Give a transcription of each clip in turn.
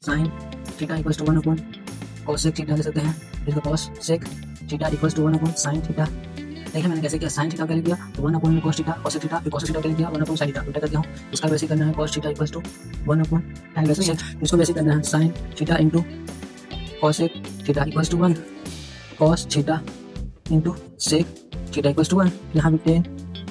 Sign theta equals to 1 upon cosec theta ले सकते हैं, इसको cosec theta equals to 1 upon sine theta. देखिए मैंने कैसे किया, साइन थीटा का लिख दिया तो 1 upon cos theta, cosec theta, फिर कोसेक थीटा का लिख दिया 1 अपॉन साइन थीटा, उल्टा कर दिया हूं। इसका बेसिक करना है cos theta equals to 1 upon tan sec, इसको बेसिक करना है sine theta into cosec theta equals to 1, cos theta into sec theta equals to 1, यहां भी tan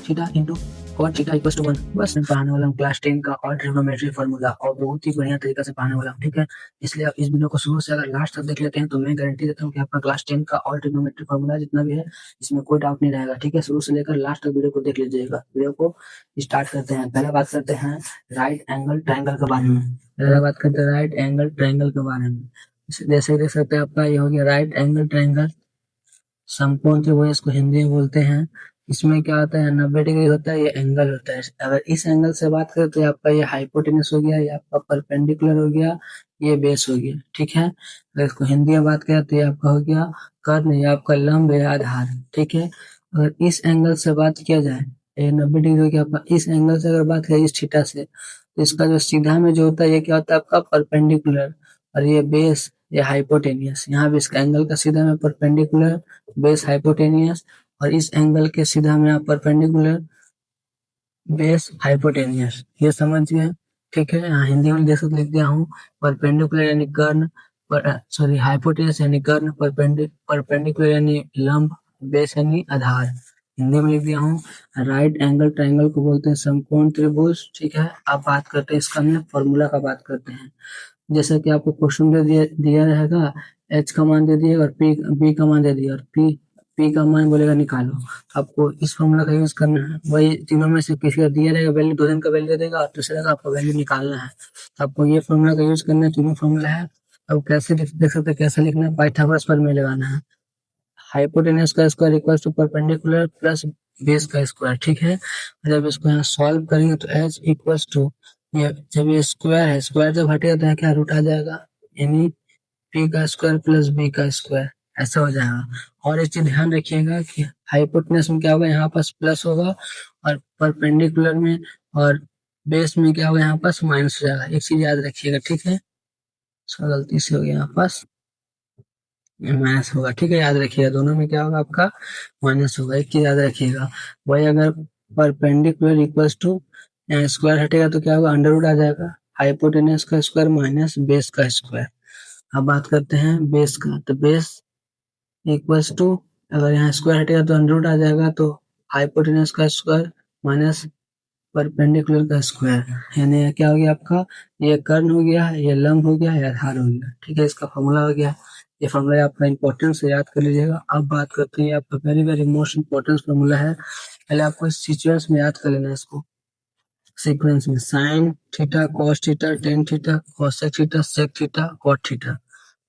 theta into cot theta equals to 1। बस मैं पढ़ाने वाला हूँ क्लास 10 का और ट्रिग्नोमेट्री फार्मूला, और बहुत ही बढ़िया तरीके से पढ़ाने वाला हूँ, ठीक है। इसलिए आप इस वीडियो को शुरू से अगर लास्ट तक देख लेते हैं तो मैं गारंटी देता हूँ कि आपका क्लास 10 का और ट्रिग्नोमेट्री फार्मूला जितना भी है इसमें कोई डाउट नहीं रहेगा, ठीक है। शुरू से लेकर लास्ट तक वीडियो को देख लीजिएगा। वीडियो को स्टार्ट करते हैं। पहले बात करते हैं राइट एंगल ट्रायंगल के बारे में। पहले बात करते हैं राइट एंगल ट्रायंगल के बारे में। जैसे देख सकते हैं आपका ये हो गया राइट एंगल ट्रायंगल, समकोण त्रिभुज इसको हिंदी में बोलते हैं। इसमें क्या होता है 90 डिग्री होता है, ये एंगल होता है। अगर इस एंगल से बात करें तो आपका ये हाइपोटेनस हो गया, ये आपका परपेंडिकुलर हो गया, ये बेस हो गया, ठीक है। अगर इसको हिंदी में बात करें तो ये आपका हो गया कर्ण, ये आपका लंब या आधार, ठीक है। अगर इस एंगल से बात किया जाए, ये 90 डिग्री हो गया आपका, इस एंगल से अगर बात करें इस थीटा से, तो इसका जो सीधा में जो होता है ये क्या होता है आपका परपेंडिकुलर, और ये बेस ये हाइपोटेनियस। यहाँ भी इसका एंगल का सीधा में परपेंडिकुलर, बेस हाइपोटेनियस, और इस एंगल के सीधा में आप परपेंडिकुलर, बेस हाइपोटेनियस, ये समझिए, ठीक है। यहाँ हिंदी में देख लिख दिया हूँ, परपेंडिकुलर यानी कर्ण, सॉरी हाइपोटेनियस यानी कर्ण, परपेंडिकुलर यानी लंब, बेस यानी आधार, हिंदी में लिख दिया हूँ। राइट एंगल ट्रायंगल को बोलते हैं समकोण त्रिभुज, ठीक है। अब बात करते हैं इसका हमने फॉर्मूला का बात करते हैं। जैसे कि आपको क्वेश्चन दे दिया रहेगा, एच का मान दे दिए और बी का मान दे दिया, और पी का मान बोलेगा निकालो। आपको इस फॉर्मूला का यूज करना है, वही तीनों में से किसी का दिया रहेगा वैल्यू, दो दिन का वैल्यू दे देगा और दूसरे का आपको वैल्यू निकालना है, तो आपको ये फॉर्मूला का यूज करना है। तीनों फॉर्मूला है। अब कैसे देख सकते हैं कैसे लिखना है, पाइथागोरस प्रमेय लगाना है। हाइपोटेनस का square equals to perpendicular plus base का स्क्वायर, ठीक है। जब इसको यहाँ सॉल्व करेंगे तो एच इक्वल्स टू, ये जब ये स्क्वायर है, स्क्वायर जब हटेगा तो यहाँ क्या रूट आ जाएगा, यानी पी का स्क्वायर प्लस बी का स्क्वायर, ऐसा हो जाएगा। और एक चीज ध्यान रखिएगा कि हाइपोटेनस में क्या होगा, यहाँ पास प्लस होगा, और परपेंडिकुलर में और बेस में क्या होगा, यहाँ पास माइनस हो जाएगा। एक चीज याद रखिएगा, ठीक है। गलती से हो गया यहाँ पास माइनस होगा, ठीक है, याद रखिएगा। दोनों में क्या होगा आपका माइनस होगा, एक चीज याद रखिएगा। वही अगर परपेंडिकुलर इक्वल्स टू स्क्वायर हटेगा तो क्या होगा, अंडर रूट आ जाएगा, हाइपोटेनस का स्क्वायर माइनस बेस का स्क्वायर। अब बात करते हैं बेस का, तो बेस इक्वल्स टू, अगर यहाँ स्क्वायर हटेगा तो अंडर रूट आ जाएगा, तो हाइपोटेनस का स्क्वायर माइनस परपेंडिकुलर का स्क्वायर, यानी क्या हो गया आपका, ये कर्ण हो गया, ये लंब हो गया, ये आधार हो गया, ठीक है। इसका फॉर्मूला हो गया। ये फॉर्मूला आपका इंपॉर्टेंस से याद कर लीजिएगा। अब बात करते हैं आपका very very most important formula है। पहले आपको इस सीक्वेंस में याद कर लेना है इसको, सीक्वेंस में sine theta cos theta tan theta cosec theta sec theta cot theta.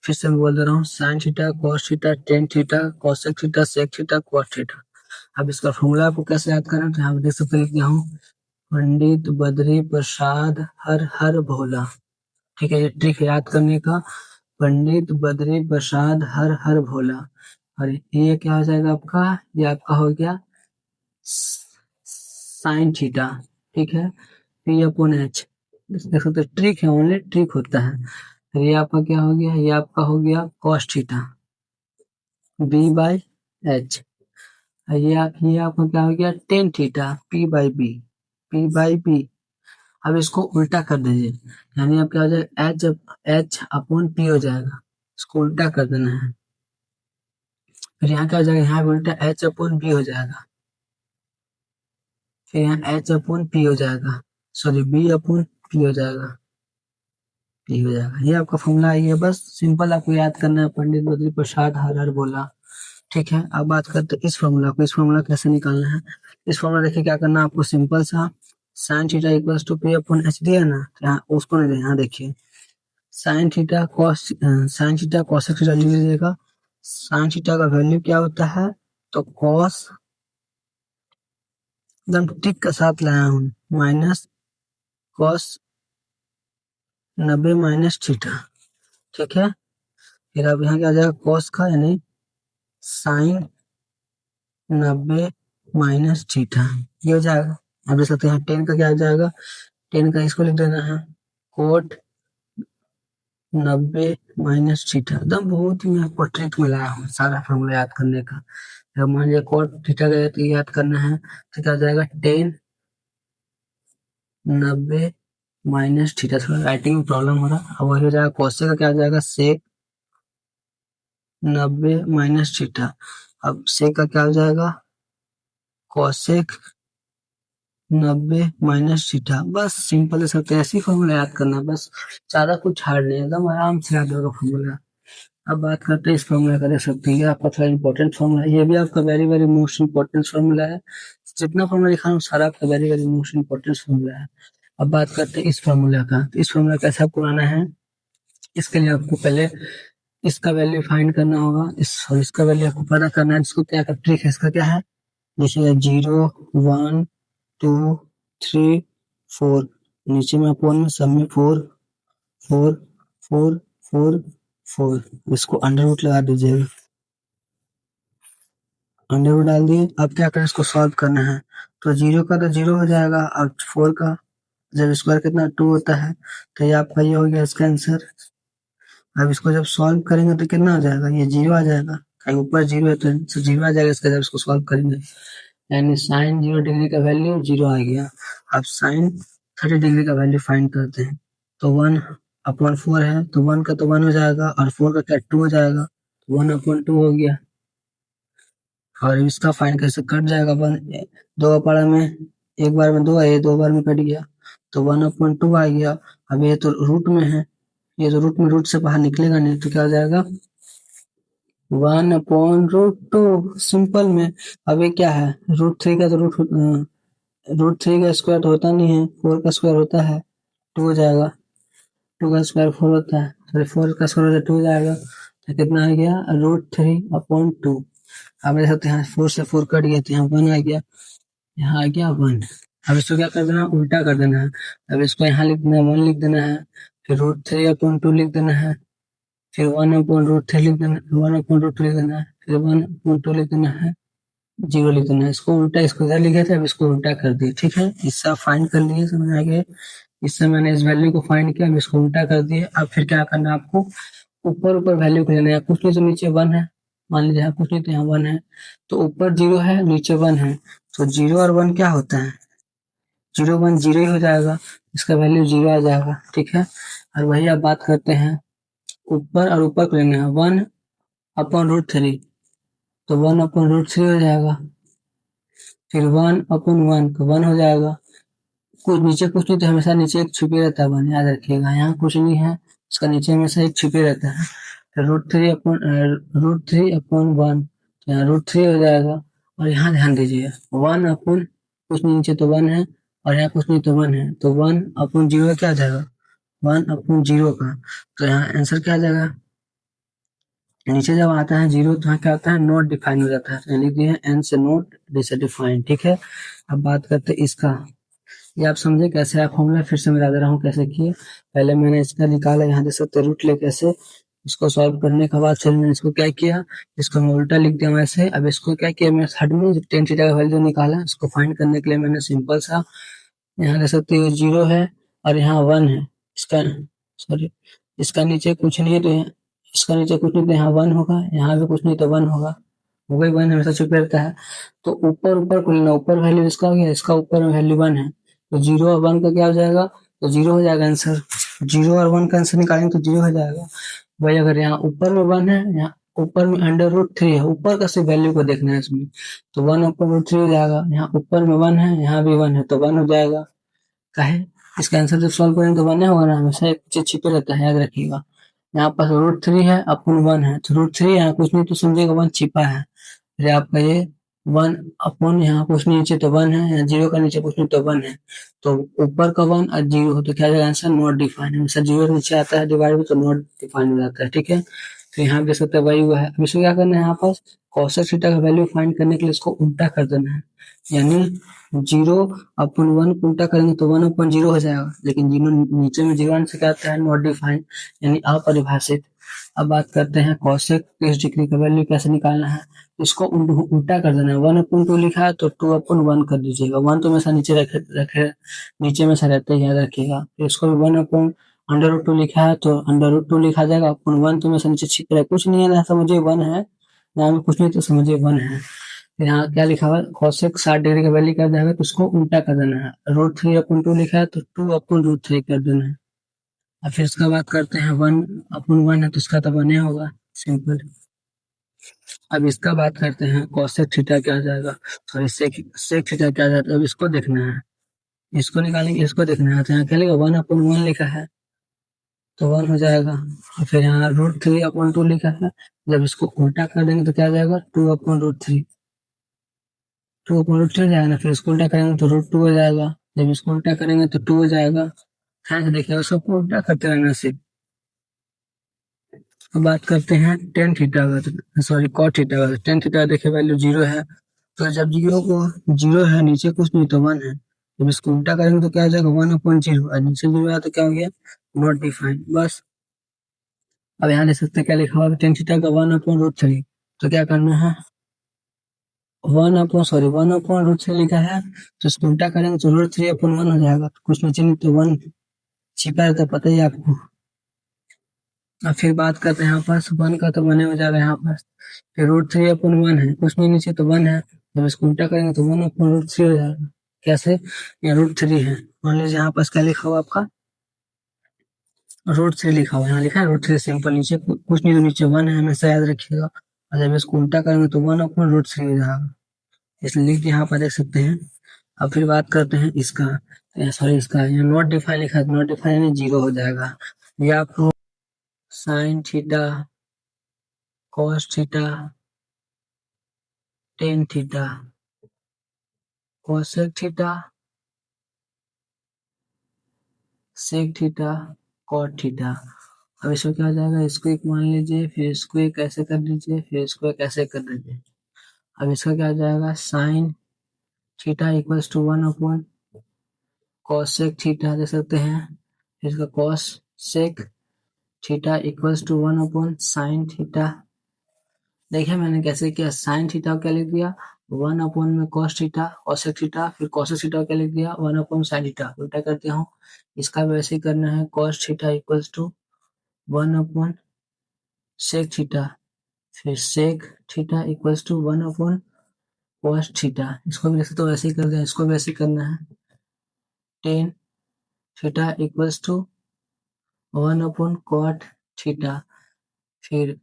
फिर से मैं बोल दे रहा हूँ, sine theta cos theta tan theta cosec theta sec theta cot theta. अब इसका फॉर्मूला आपको कैसे याद करना है, तो यहाँ पे देख सकते हैं, लिख दिया हूँ, पंडित बद्री प्रसाद हर हर भोला, ठीक है। ये ट्रिक याद करने का, पंडित बद्री प्रसाद हर हर भोला, और ये क्या हो जाएगा आपका, ये आपका हो गया साइन थीटा, ठीक है। पी अपॉन एच, देख सकते ट्रिक है, ओनली ट्रिक होता है। तो ये आपका क्या हो गया, ये आपका हो गया cos theta B by H, ये आपका क्या हो गया tan theta P by B, P by B. अब इसको उल्टा कर दीजिए, यानी अब क्या हो जाएगा, एच अपॉन पी हो जाएगा, इसको उल्टा कर देना है। फिर यहाँ क्या हो जाएगा, यहाँ भी उल्टा एच अपॉन बी हो जाएगा, फिर यहाँ एच अपॉन पी हो जाएगा, सॉरी बी अपॉन पी हो जाएगा, पी हो जाएगा। ये आपका फॉर्मूला है, बस सिंपल आपको याद करना है, पंडित बद्री प्रसाद हर हर बोला, ठीक है। अब बात करते हैं इस फॉर्मूला को, इस फॉर्मूला कैसे निकालना है। इस फॉर्मूला देखिए क्या करना है आपको, सिंपल सा, sine theta equals to P upon H दिया ना, यहाँ उसको नहीं, यहाँ देखिए साइन थीटा कॉसेक थीटा लिख लीजिएगा। साइन थीटा का वैल्यू क्या होता है, तो कॉस, एकदम टिक के साथ लाया हूँ, माइनस कॉस 90 माइनस थीटा, ठीक है। फिर अब यहाँ क्या आ जाएगा कॉस का, यानी साइन 90 माइनस थीटा, ये हो जाएगा। अब देख सकते हैं 10 का क्या आ जाएगा, 10 का इसको लिख देना है कोट 90 माइनस थीटा, एकदम बहुत ही मैं आपको ट्रिक में लाया हूँ सारा फॉर्मूला याद करने का। जब मान लीजिए कॉट थीटा का तो याद करना है तो क्या हो जाएगा 10 90 माइनस थीटा, थोड़ा राइटिंग में प्रॉब्लम हो रहा है। अब वही हो जाएगा कोसेक का क्या हो जाएगा सेक 90 माइनस थीटा। अब सेक का क्या हो जाएगा कोसेक 90 माइनस थीटा। बस सिंपल है, सब ऐसे ही फॉर्मूला याद करना है, बस ज्यादा कुछ हार्ड नहीं है, एकदम आराम से याद होगा फॉर्मूला। अब बात करते हैं इस फॉर्मूला का, देख सकते हैं ये आपका थोड़ा इंपॉर्टेंट फॉर्मूला है, ये भी आपका very very most important formula है। जितना फॉर्मूला लिखा हूँ सारा आपका very very most important formula है। अब बात करते हैं इस फॉर्मूला का, तो इस फॉर्मूला कैसे आपको आना है, इसके लिए आपको पहले इसका वैल्यू फाइंड करना होगा, और इसका वैल्यू आपको पता करना है। इसको क्या का ट्रिक है, इसका क्या है, जैसे 0 1 2 3 4, नीचे में अपन में सब में 4 4 4 4 4, इसको अंडर रूट लगा दीजिएगा, अंडर रूट डाल दिए। अब क्या करें, इसको सॉल्व करना है, तो 0 का तो 0 हो जाएगा, अब 4 का जब स्क्वायर कितना 2 होता है, तो ये आपका ये हो गया इसका आंसर। अब इसको जब सॉल्व करेंगे तो कितना आ जाएगा, ये 0 आ जाएगा, कहीं ऊपर 0 है तो 0 आ जाएगा इसका जब इसको सॉल्व करेंगे, यानी साइन 0 डिग्री का वैल्यू 0 आ गया। अब साइन 30 डिग्री का वैल्यू फाइंड करते हैं, तो 1/4 है, तो 1 का तो 1 हो जाएगा, और 4 का क्या 2 हो जाएगा, 1/2 हो गया। और इसका फाइंड कैसे कट जाएगा, वन दो पारा में एक बार में 2 है, ये 2 बार में कट गया, तो 1/2 आ गया। अब ये तो रूट में है, ये तो रूट में, रूट से बाहर निकलेगा नहीं, तो क्या हो जाएगा 1/√2 सिंपल में। अब ये क्या है, √3 का तो √3 का स्क्वायर तो होता नहीं है, 4 का स्क्वायर होता है, 2 हो जाएगा, 2 का स्क्वायर 4 होता है, सॉरी 4 का स्क्वायर होता है 2 हो जाएगा, तो कितना आ गया √3/2। अब देख सकते हैं 4 से 4 कट गया, तो यहाँ 1 आ गया, यहाँ आ गया 1। अब इसको क्या कर देना, उल्टा कर देना है। अब इसको यहाँ लिख देना है, 1 लिख देना है, फिर √3/2 लिख देना है, फिर 1/√3 लिख देना, 1/√2 लिख देना है, फिर 1/2 लिख देना है, 0 लिख देना है। इसको उल्टा, इसको इधर लिखे थे, अब इसको उल्टा कर दिए, ठीक है। इससे आप फाइंड कर लिए, समझ आ गया। इससे मैंने इस वैल्यू को फाइंड किया, अब इसको उल्टा कर दिए। अब फिर क्या करना है आपको, ऊपर ऊपर वैल्यू को लेना है, कुछ नहीं तो नीचे 1 है, मान लीजिए यहाँ कुछ नहीं तो यहाँ 1 है, तो ऊपर 0 है नीचे 1 है, तो 0 और 1 क्या होता है, 0 1 0 ही हो जाएगा, इसका वैल्यू 0 आ जाएगा, ठीक है। और वही आप बात करते हैं ऊपर और ऊपर को लेना है, 1/√3, तो 1/√3 हो जाएगा, फिर 1/1 तो 1 हो जाएगा, कुछ नीचे कुछ नहीं तो हमेशा नीचे एक छुपे रहता है 1, याद रखिएगा, यहाँ कुछ नहीं है, इसका नीचे हमेशा एक छुपे रहता है, तो √3/1, तो यहाँ √3 हो जाएगा। और यहाँ ध्यान दीजिए 1 कुछ नहीं, नीचे तो 1 है, और यहाँ कुछ नहीं तो 1 है, तो 1/0 क्या आ जाएगा, 1/0 का, तो यहाँ आंसर क्या आ जाएगा, नीचे जब आता है 0 तो यहाँ क्या आता है, नॉट डिफाइन हो जाता है, तो लिख दिए एन से नॉट डिफाइन, ठीक है। अब बात करते हैं इसका, ये आप समझे कैसे, आप फॉर्मूला फिर से मैं बता रहा हूँ कैसे किए। पहले मैंने इसका निकाला, यहाँ देख सकते रूट लेके ऐसे, इसको सॉल्व करने के बाद फिर मैंने इसको क्या किया, इसको मैं उल्टा लिख दिया वैसे। अब इसको क्या किया, मैं थर्ड में टेन थीटा का वैल्यू निकाला, इसको फाइंड करने के लिए मैंने सिंपल सा, यहाँ देख सकते हो 0 है और यहाँ 1 है, इसका सॉरी इसका नीचे कुछ नहीं है, तो इसका नीचे कुछ नहीं तो यहाँ 1 होगा, यहाँ भी कुछ नहीं तो 1 होगा, वही 1 हमेशा छुपे रहता है। तो ऊपर ऊपर को लेना, ऊपर वैल्यू इसका हो गया, इसका ऊपर में वैल्यू 1 है, तो 0 और 1 का क्या हो जाएगा, तो 0 हो जाएगा आंसर, 0 और 1 का आंसर निकालेंगे तो 0 हो जाएगा। वही अगर यहाँ ऊपर में 1 है, यहाँ ऊपर में √3 है, ऊपर का सिर्फ वैल्यू को देखना है इसमें, तो 1/√3 हो जाएगा, यहाँ ऊपर में 1 है, यहाँ भी 1 है, तो 1 हो जाएगा। काहे, इसका आंसर जब सॉल्व करेंगे तो 1 होगा ना, हमेशा एक चीज छिपे रहता है, याद रखिएगा। यहाँ पास √3 है अपन 1 है, तो √3 यहाँ कुछ नहीं तो समझिएगा 1 छिपा है, फिर आपका ये 1 यहाँ कुछ नहीं, नीचे तो 1 है, यहाँ 0 का नीचे कुछ नहीं तो 1 है, तो ऊपर का 1 और 0 हो तो क्या जाएगा आंसर, नॉट डिफाइन, हमेशा 0 नीचे आता है डिवाइड में, तो नॉट डिफाइन हो जाता है, ठीक है। तो यहाँ देख सकते हैं वही हुआ है। अब इसको क्या करना है, यहाँ पास cosec थीटा का वैल्यू फाइंड करने के लिए इसको उल्टा कर देना है, यानी 0/1 को उल्टा करेंगे तो 1/0 हो जाएगा, लेकिन 0 नीचे में 0 से क्या आता है, नॉट डिफाइन, यानी अपरिभाषित। अब बात करते हैं cosec 30 डिग्री का वैल्यू कैसे निकालना है, इसको उल्टा कर देना है, 1/2 लिखा है तो 2/1 कर दीजिएगा, 1 तो हमेशा नीचे रखे रखे नीचे में से रहते ही, याद रखिएगा, फिर इसको भी अंडर रूट टू लिखा है तो अंडर रूट टू लिखा जाएगा अपन वन तो में से नीचे छिप रहा है, कुछ नहीं है ना, समझिए वन है, यहाँ में कुछ नहीं तो समझिए वन है। फिर यहाँ क्या लिखा हुआ है, cosec 60 डिग्री का वैल्यू कर जाएगा तो उसको उल्टा कर देना है, रूट थ्री अपन टू लिखा है तो टू अपन रूट थ्री कर देना है। अब फिर उसका बात करते हैं वन अपन वन है तो उसका तो वन ही होगा, सिंपल। अब इसका बात करते हैं cosec थीटा क्या आ जाएगा, सॉरी sec थीटा क्या आ जाता है, अब इसको देखना है, इसको निकालेंगे, इसको देखना है। तो यहाँ क्या लिखा वन अपन वन लिखा है तो वन हो जाएगा, और फिर यहाँ रूट थ्री अपन टू लिखा है, जब इसको उल्टा कर देंगे तो क्या आ जाएगा, two upon root three, two upon root three हो जाएगा ना, फिर इसको उल्टा करेंगे तो रूट टू हो जाएगा, जब इसको उल्टा करेंगे तो टू हो जाएगा। ध्यान से देखिए उसको उल्टा करते रहना सिर्फ। अब बात करते हैं टेन थीटा का, सॉरी कॉट थीटा का। टेन थीटा देखिए वैल्यू जीरो है, तो जब जीरो है नीचे कुछ नहीं तो वन है, जब इसको उल्टा करेंगे तो क्या हो जाएगा, वन अपॉइंट जीरो, और नीचे जीरो आया तो क्या हो गया, नॉट डिफाइंड, बस। अब यहाँ देख सकते हैं क्या लिखा हुआ है, टेन थीटा का वन अपॉइंट रूट थ्री, तो क्या करना है, वन अपॉइंट रूट थ्री लिखा है तो इसको उल्टा करेंगे तो रूट थ्री अपॉइंट वन हो जाएगा, कुछ नीचे नहीं तो वन छिपा है तो पता ही है आपको। अब फिर बात करते हैं यहाँ पास वन का तो वन हो जाएगा यहाँ पास, फिर रूट थ्री अपन वन है, कुछ नहीं नीचे तो वन है, जब इसको उल्टा करेंगे तो वन अपन रूट थ्री हो जाएगा। कैसे, यहाँ रूट थ्री है, मान लीजिए यहाँ पास क्या लिखा हुआ आपका, रूट थ्री लिखा हुआ है, यहाँ लिखा है रूट थ्री सिंपल, नीचे कुछ नहीं तो नीचे वन है, हमेशा याद रखिएगा। और जब इसको उल्टा करेंगे तो वन अपन रूट थ्री हो जाएगा, इसलिए लिख के यहाँ पर देख सकते हैं। अब फिर बात करते हैं इसका, सॉरी इसका यहाँ नॉट डिफाइन लिखा है, नॉट डिफाइन यानी जीरो हो जाएगा। ये आपको sine theta, cos theta, tan theta, cosec theta, sec theta, cot theta. अब इसमें क्या हो जाएगा, इसको एक मान लीजिए, फिर इसको एक ऐसे कर दीजिए, फिर इसको एक ऐसे कर दीजिए। अब इसका क्या हो जाएगा, sine theta equals to one upon cosec theta दे सकते हैं, फिर इसका cosec theta equals to one upon sine theta. देखिए मैंने कैसे किया, साइन थीटा क्या लिख दिया, वन अपॉन में कॉस थीटा, कॉसेक थीटा, फिर कॉसेक थीटा क्या लिख दिया, वन अपॉन साइन थीटा, उल्टा करते हूँ। इसका भी वैसे ही करना है, cos theta equals to one upon sec theta, फिर sec theta equals to one upon cos theta, इसको भी वैसे तो वैसे ही कर दें, इसको भी वैसे ही करना है, tan theta equals to one upon cot theta, फिर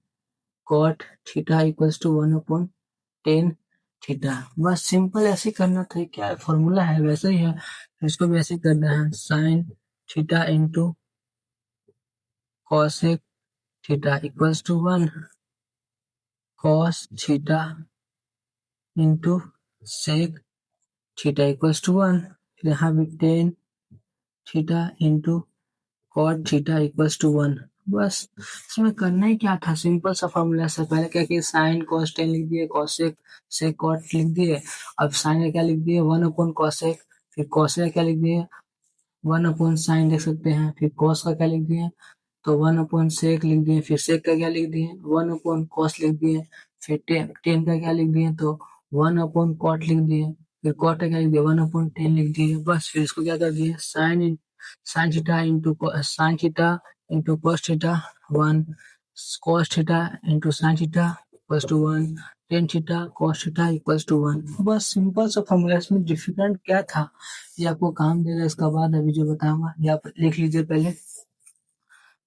cot theta equals to one upon tan theta. बस सिंपल ऐसे ही करना था, क्या फॉर्मूला है वैसे ही है, फिर इसको भी ऐसे ही करना है, sine theta into cosec theta equals to one, cos theta into sec theta equals to one, फिर यहाँ भी tan theta into cot theta equals to one. बस इसमें करना ही क्या था, सिंपल सा फॉर्मूला से, पहले क्या किया, साइन कॉस टेन लिख दिए, कॉसेक सेक कॉट लिख दिए, अब साइन का क्या लिख दिए, वन अपॉन कॉसेक, फिर कॉस का क्या लिख दिए, वन अपॉन साइन लिख सकते हैं, फिर कॉस का क्या लिख दिए, तो वन अपॉन सेक लिख दिए, फिर सेक का क्या लिख दिए, वन अपॉन कॉस लिख दिए, फिर टेन का क्या लिख दिए, तो वन अपॉन कॉट लिख दिए, फिर कॉट का क्या लिख दिया, वन अपॉन टेन लिख दिए। बस फिर इसको क्या कर दिए, sine theta into cos theta one, cos theta into sine theta equals to one, tan theta cos theta equals to one. बस सिंपल सा फॉर्मूला, इसमें डिफिकल्ट क्या था, ये आपको काम देगा, इसका बाद अभी जो बताऊंगा ये आप लिख लीजिए पहले,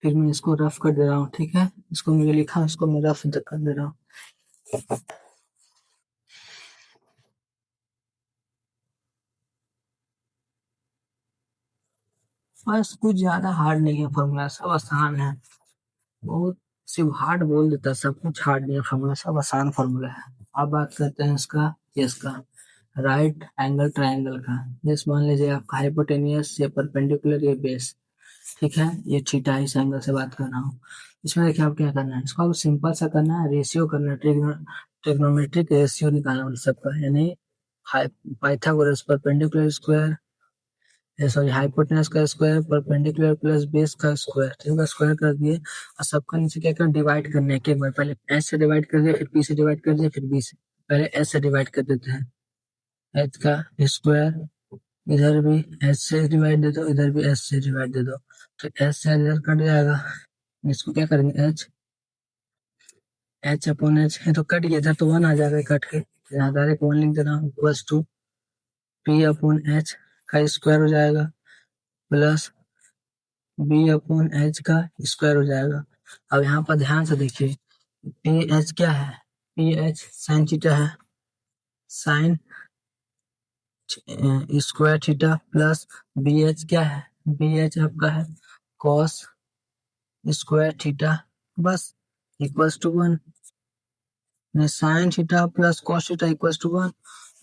फिर मैं इसको रफ कर दे रहा हूँ, ठीक है, इसको मुझे लिखा, इसको मैं रफ कर दे रहा हूँ। बस कुछ ज्यादा हार्ड नहीं है फॉर्मूला, सब आसान है, बहुत सिर्फ हार्ड बोल देता है, सब कुछ हार्ड नहीं है फॉर्मूला, सब आसान फॉर्मूला है। अब बात करते हैं इसका राइट एंगल ट्राइंगल का। जैसे मान लीजिए आपका हाइपोटेनियस या परपेंडिकुलर या बेस, ठीक है, ये थीटा, इस एंगल से बात कर रहा हूँ। इसमें देखिए आप क्या करना है, इसको आप सिंपल सा करना है, रेशियो करना है, ट्रिग्नोमेट्रिक रेशियो निकालना है सबका, यानी Pythagoras perpendicular square, sorry hypotenuse का स्क्वायर परपेंडिकुलर प्लस बेस का स्क्वायर, ठीक है, स्क्वायर कर दिए, और सबका नीचे क्या करना, डिवाइड करना है एक बार, पहले एच से डिवाइड कर दिया, फिर पी से डिवाइड कर दिया, फिर बी से, पहले एच से डिवाइड कर देते हैं, एच का स्क्वायर इधर भी एच से डिवाइड दे दो, इधर भी एच से डिवाइड दे दो, तो एच से इधर कट जाएगा। इसको क्या करेंगे, एच एच अपॉन एच है तो कट गया, इधर तो वन आ जाएगा कट के, यहाँ डायरेक्ट वन लिख देना equals to P upon H का स्क्वायर हो जाएगा प्लस बी अपॉन एच का स्क्वायर हो जाएगा। अब यहाँ पर ध्यान से देखिए, पी एच क्या है, पी एच साइन थीटा है, sine square theta plus B H क्या है, बी एच आपका है कॉस स्क्वायर थीटा, बस equals to one. Sine theta plus cos theta equals to one,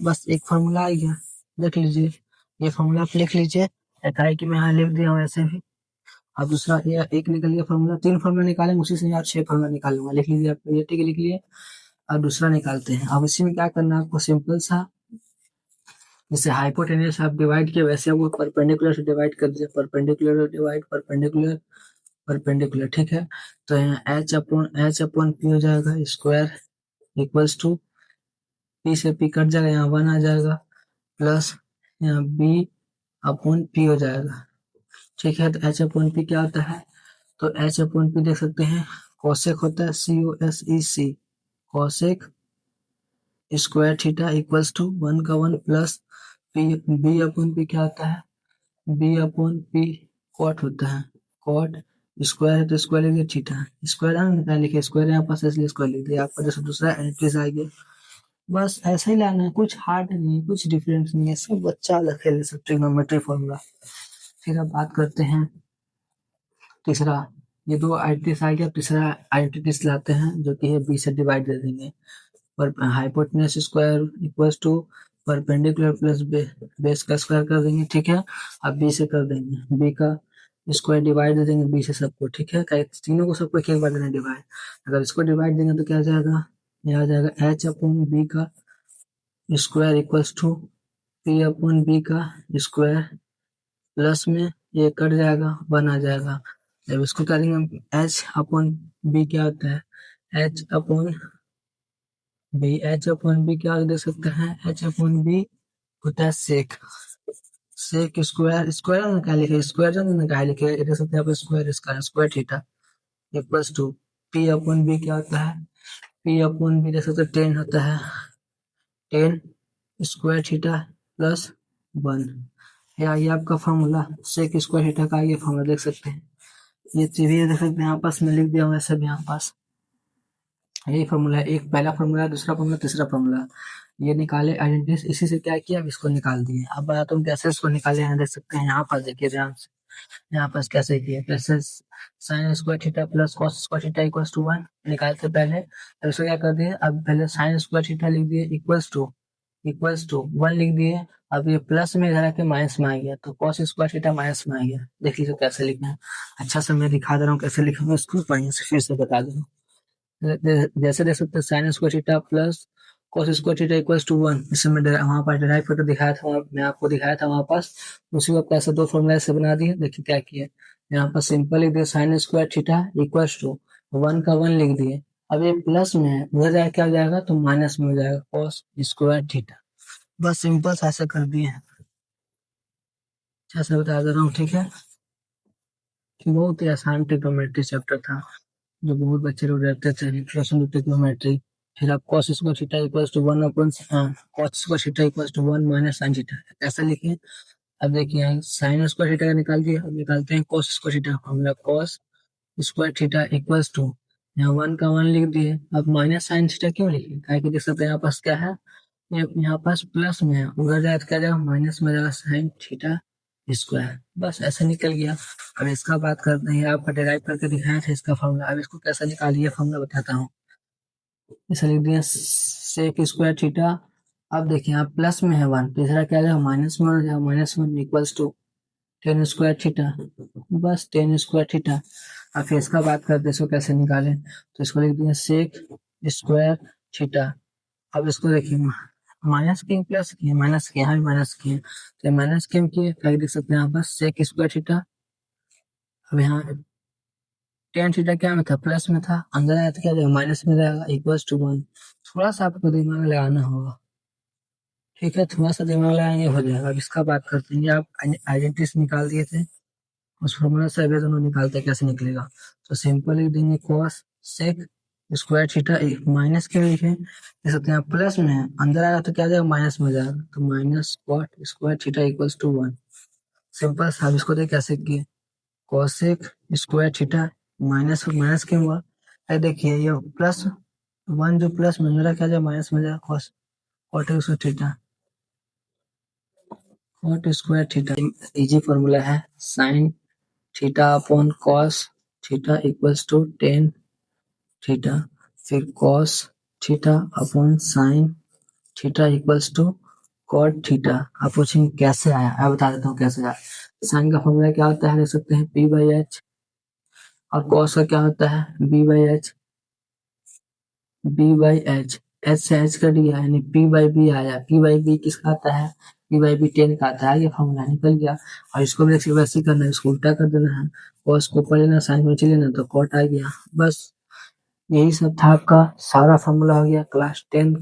बस एक फॉर्मूला आ गया। देख लीजिए, ये फॉर्मूला आप लिख लीजिए, एकाई की मैं यहाँ लिख दिया हूँ ऐसे भी। अब दूसरा ये एक निकल गया फॉर्मूला, तीन फॉर्मूला निकालेंगे उसी से यार 6 फॉर्मूला निकालूंगा, लिख लीजिए आप ये, ठीक है, लिख लिए। अब दूसरा निकालते हैं। अब इसी में क्या करना है आपको, सिंपल सा, जैसे हाइपोटेन्यूस आप डिवाइड किया वैसे वो परपेंडिकुलर से डिवाइड कर दिया, परपेंडिकुलर डिवाइड परपेंडिकुलर परपेंडिकुलर, ठीक है। तो यहाँ एच अपॉन पी हो जाएगा स्क्वायर इक्वल्स टू, पी से पी कट जाएगा, यहाँ वन आ जाएगा प्लस यहाँ बी अपॉन पी हो जाएगा, ठीक है। तो एच अपॉन पी क्या होता है, तो एच अपॉन पी देख सकते हैं कोसेक होता है, C O S E C, cosec square theta equals to one का one plus P, B upon P क्या होता है, बी अपॉन पी कॉट होता है, कॉट स्क्वायर है तो स्क्वायर लिख दिया थीटा, स्क्वायर है लिखे स्क्वायर यहाँ पास इसलिए स्क्वायर लिख दिया, आपका जैसे दूसरा एंट्रीज आ गया। बस ऐसा ही लाना है, कुछ हार्ड नहीं, कुछ डिफरेंस नहीं है, सब बच्चा अलग खेल सकते ट्रिग्नोमेट्री फॉर्मूला। फिर अब बात करते हैं तीसरा, ये दो आइडेंटिटीज आ गया, तीसरा आइडेंटिटीज लाते हैं जो कि है बी से डिवाइड दे देंगे, पर hypotenuse square equals to perpendicular plus base का स्क्वायर कर देंगे, ठीक है। अब बी से कर देंगे, बी का स्क्वायर डिवाइड दे देंगे बी से सबको, ठीक है, तीनों को सबको एक एक बार देना डिवाइड। अगर इसको डिवाइड देंगे तो क्या आ जाएगा, ये आ जाएगा एच अपॉन बी का square equals to P upon B का स्क्वायर प्लस में ये कट जाएगा, वन आ जाएगा। जब इसको करेंगे एच अपॉन बी क्या होता है, H upon B, H upon B क्या दे सकते हैं, एच अपॉन बी होता है सेक, सेक स्क्वायर, स्क्वायर में क्या लिखे, स्क्वायर में क्या लिखे, देख सकते हैं आप स्क्वायर, इसका square theta equals to P upon B क्या होता है, पी अपॉन बी देख सकते हैं 10 होता है, 10 स्क्वायर थीटा प्लस वन, या ये आपका फॉर्मूला सेक स्क्वायर थीटा का, ये फॉर्मूला देख सकते हैं, ये चीजें देख सकते हैं यहाँ पास में लिख दिया हूँ ऐसे भी यहाँ पास, यही फॉर्मूला, एक पहला फॉर्मूला, दूसरा फॉर्मूला, तीसरा फॉर्मूला, ये निकाले आइडेंटिटीज, इसी से क्या किया, अब इसको निकाल दिए। अब बताता हूँ कैसे इसको निकाले हैं, देख सकते हैं यहाँ पास, देखिए ध्यान से, यहाँ पास कैसे किया, कैसे sine square theta plus cos square theta equals to one निकालते पहले, अब इसको क्या कर दिए, अब पहले साइन स्क्वायर थीटा लिख दिए इक्वल्स टू वन लिख दिए, अब ये प्लस में इधर आके माइनस में आ गया, तो कॉस स्क्वायर थीटा माइनस में आ गया, देख लीजिए कैसे लिखना है, अच्छा से मैं दिखा दे रहा हूँ कैसे लिखूंगा इसको, बढ़िया से फिर से बता दे रहा हूँ। जैसे देख सकते हैं sine square theta plus cos square theta equals to one, इसे मैं वहां पर डिराइव करके दिखाया था, मैं आपको दिखाया था वहां पास, उसी को कैसे दो फॉर्मूला से बना दिए, देखिए क्या किया, यहाँ पर सिंपल लिख दिया sine square theta equals to one का वन लिख दिए, अब ये प्लस में है, उधर जाए क्या हो जाएगा, तो माइनस में हो जाएगा cos स्क्वायर थीटा, बस सिंपल सा ऐसे कर दिए हैं, अच्छा से बता दे रहा हूँ, ठीक है। बहुत ही आसान ट्रिग्नोमेट्री चैप्टर था, जो बहुत बच्चे लोग डरते थे, रिफ्लेक्शन ट्रिग्नोमेट्री। फिर आप cos square theta equals to one upon cos square theta equals to one minus sine theta, ऐसा लिखे। अब देखिए साइन स्क्वायर थीटा का निकाल दिया, अब निकालते हैं cos square theta, formula cos square theta equals to, यहाँ वन का वन लिख दिए, अब माइनस साइन थीटा क्यों लिखे, क्या कि देख सकते हैं यहाँ पास क्या है, यहाँ पास प्लस में है, उधर जाए तो क्या जाएगा, माइनस में जाएगा साइन थीटा स्क्वायर, बस ऐसा निकल गया। अब इसका बात करते हैं, आपका डिराइव करके दिखाया था इसका फॉर्मूला, अब इसको कैसे निकालिए फॉर्मूला बताता हूँ। इसे लिख दिया सेक स्क्वायर थीटा, अब देखिए यहाँ प्लस में है वन, तीसरा क्या जाएगा, माइनस में हो जाएगा, minus one equals to tan square theta, बस टेन स्क्वायर थीटा। अब फिर इसका बात करते हैं इसको कैसे निकालें, तो इसको लिख दिया सेक स्क्वायर थीटा, अब इसको देखिए माइनस किए प्लस किए, माइनस किए, यहाँ भी माइनस किए, तो माइनस किए किए क्या देख सकते हैं यहाँ पर सेक स्क्वायर थीटा, अब यहाँ टेन थीटा क्या में था, प्लस में था, अंदर आया तो क्या जाएगा, माइनस में जाएगा इक्वल्स टू वन, थोड़ा सा आपको दिमाग लगाना होगा, ठीक है, थोड़ा सा दिमाग लगाएंगे हो जाएगा। अब इसका बात करते हैं। ये आप आइडेंटिटीज निकाल दिए थे, उस फॉर्मूला से अभी दोनों निकालते हैं, कैसे निकलेगा। तो सिंपल लिख देंगे cosec square theta minus के लिखे देख सकते हैं, प्लस में है, अंदर आएगा तो क्या आ जाएगा, माइनस में हो जाएगा। तो minus cot square theta equals to 1। Simple सा। अब इसको देख कैसे किए, cosec square theta minus minus क्यों हुआ, अरे देखिए ये प्लस 1 जो प्लस में मेरा क्या जाए माइनस में जाए, cos cot square theta, cot square theta easy formula है, sine theta upon cos theta equals to tan theta, फिर cos theta upon sine theta equals to cot theta. आप पूछेंगे कैसे आया, मैं बता देता हूँ कैसे आया। साइन का फॉर्मूला क्या होता है, देख सकते हैं पी बाई एच, और कॉस का क्या होता है B by H, B by H, H से एच कर दिया यानी पी बाई बी आया। पी बाई बी किसका आता है, पी बाई बी 10 का आता है, ये फॉर्मूला निकल गया। और इसको भी वैसे ही करना है, इसको उल्टा कर देना है, कॉस को ऊपर लेना साइन को नीचे लेना, तो कॉट आ गया। बस यही सब था, आपका सारा फॉर्मूला हो गया क्लास टेंथ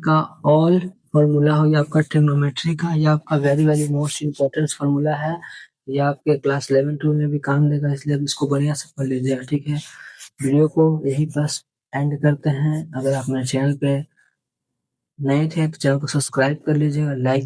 का ऑल फॉर्मूला हो गया आपका ट्रिग्नोमेट्री का। ये आपका very very most important formula है, ये आपके क्लास 11-12 में भी काम देगा, इसलिए अब इसको बढ़िया से पढ़ लीजिएगा। ठीक है, वीडियो को यही बस एंड करते हैं। अगर आप मेरे चैनल पे नए थे तो चैनल को सब्सक्राइब कर लीजिएगा, लाइक